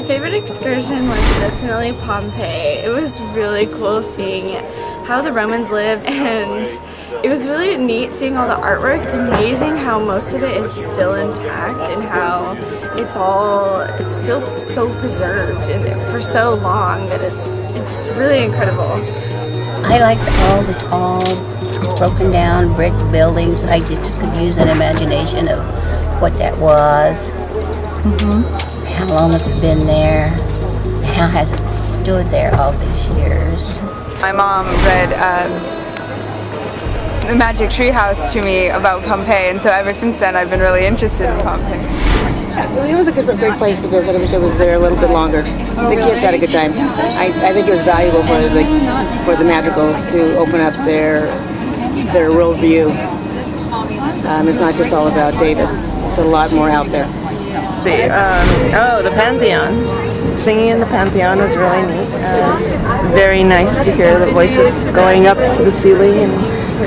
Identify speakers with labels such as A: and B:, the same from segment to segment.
A: favorite excursion was definitely Pompeii. It was really cool seeing how the Romans lived, and it was really neat seeing all the artwork. It's amazing how most of it is still intact and how it's all still so preserved and for so long that it's really incredible.
B: I liked all the tall, broken down brick buildings. I just could use an imagination of what that was. How long it's been there. How has it stood there all these years.
C: My mom read The Magic Tree House to me about Pompeii, and so ever since then I've been really interested in Pompeii.
D: It was a great place to visit. I wish I was there a little bit longer. The kids had a good time. I think it was valuable for the Madrigals to open up their world view. It's not just all about Davis. It's a lot more out there.
E: The Pantheon. Singing in the Pantheon was really neat. It was very nice to hear the voices going up to the ceiling and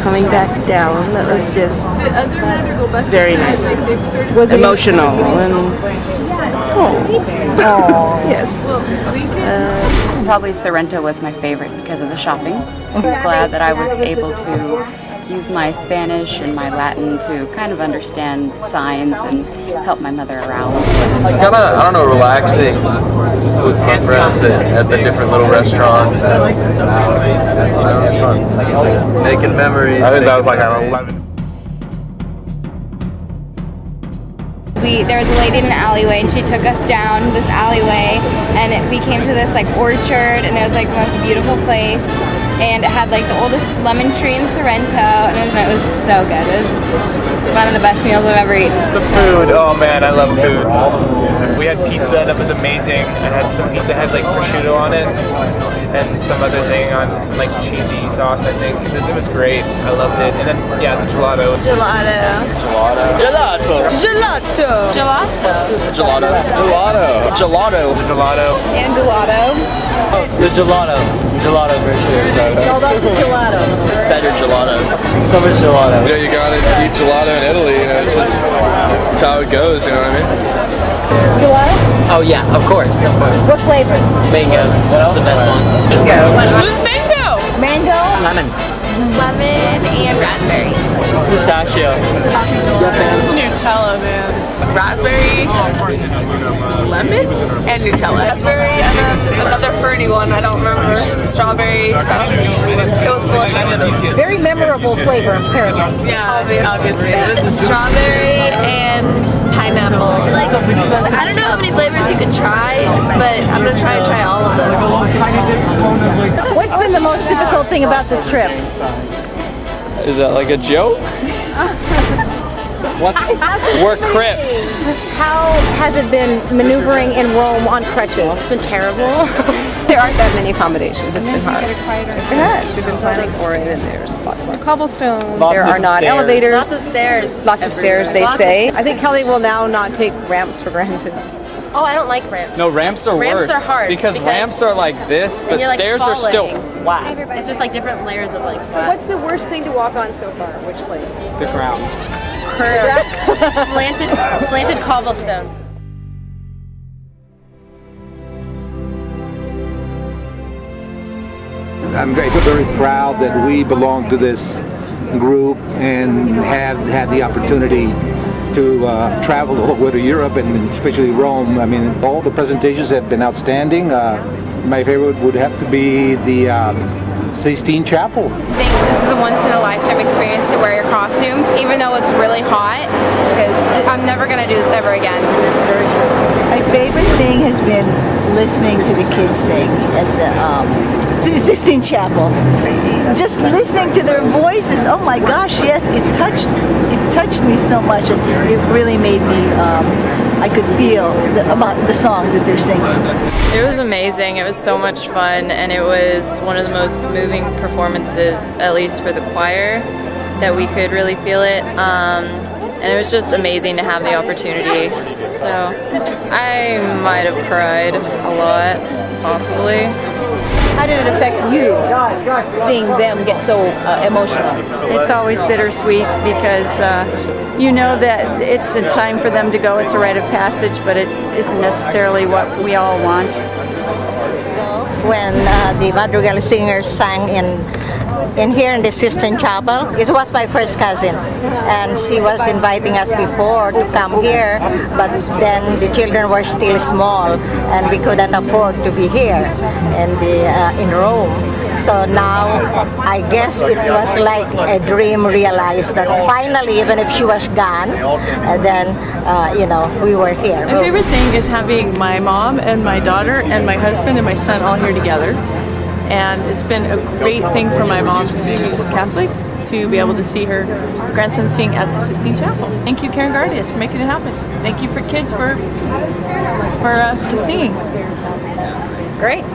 E: coming back down. That was just very nice. Was it emotional and yes.
F: Probably Sorrento was my favorite because of the shopping. I'm glad that I was able to use my Spanish and my Latin to kind of understand signs and help my mother around.
G: It's kind of, I don't know, relaxing with my friends at the different little restaurants. It was fun. Making memories.
H: I think that was like at 11.
I: There was a lady in an alleyway, and she took us down this alleyway, and we came to this like orchard, and it was like the most beautiful place, and it had like the oldest lemon tree in Sorrento, and it was so good. It was one of the best meals I've ever eaten.
J: The food, oh man, I love food. We had pizza that was amazing. I had some pizza had like prosciutto on it and some other thing on some like cheesy sauce, I think. It was great. I loved it. And then yeah, the gelato.
A: Gelato.
J: Gelato.
A: Gelato. Gelato.
J: Gelato. Gelato. Gelato. The gelato.
I: And gelato.
J: Oh, the gelato. Gelato for sure.
D: It's all about the gelato.
J: Better gelato. So much gelato.
G: You know, you gotta eat gelato in Italy, you know, it's how it goes, you know what I mean?
D: Gelato?
J: Oh yeah, of course.
D: What flavor?
J: Mango. That's the best one.
I: Who's mango?
D: Mango?
J: Lemon.
I: Lemon and raspberry.
J: Pistachio.
I: Nutella, man. Raspberry, lemon, and Nutella.
C: Raspberry and then another fruity one, I don't remember. Strawberry stuff. It was delicious.
D: Very memorable flavor, apparently.
I: Yeah, obviously. Strawberry and pineapple. Like, I don't know how many flavors you can try, but I'm gonna try all of them.
D: What's been the most difficult thing about this trip?
J: Is that like a joke? What? We're Crips.
D: How has it been maneuvering in Rome on crutches?
E: It's been terrible. There aren't that many accommodations. It's been hard. It has. We've been planning for it, and there's lots more cobblestone. There are not elevators.
I: Lots of stairs.
E: Lots of stairs, they say. I think Kelly will now not take ramps for granted.
I: Oh, I don't like ramps.
J: No, ramps are worse.
I: Ramps are hard.
J: Because ramps are like this, but
I: you're, like,
J: stairs are still
I: falling.
J: flat.
I: It's just like different layers of like
D: So what's the worst thing to walk on so far? Which place?
J: The ground.
I: slanted cobblestone.
K: I feel very proud that we belong to this group and have had the opportunity to travel all the way to Europe and especially Rome. I mean, all the presentations have been outstanding. My favorite would have to be the Sistine Chapel.
I: I think this is a once-in-a-lifetime experience to wear your costumes, even though it's really hot, because I'm never going to do this ever again.
D: That's very true.
L: My favorite thing has been listening to the kids sing at the Sistine Chapel. Just listening to their voices. Oh my gosh, yes, it touched me so much. It really made me. I could feel about the song that they're singing.
A: It was amazing. It was so much fun, and it was one of the most moving performances, at least for the choir, that we could really feel it. And it was just amazing to have the opportunity. So I might have cried a lot, possibly.
L: How did it affect you seeing them get so emotional?
H: It's always bittersweet because you know that it's a time for them to go. It's a rite of passage, but it isn't necessarily what we all want.
M: When the Madrigal singers sang in here in the Sistine Chapel, it was my first cousin, and she was inviting us before to come here, but then the children were still small, and we couldn't afford to be here in Rome. So now I guess it was like a dream realized that finally, even if she was gone, then we were here.
N: My favorite thing is having my mom and my daughter and my husband and my son all here together. And it's been a great thing for my mom, since she's Catholic, to be able to see her grandson sing at the Sistine Chapel. Thank you, Karen Gardias, for making it happen. Thank you for kids for singing.
L: Great.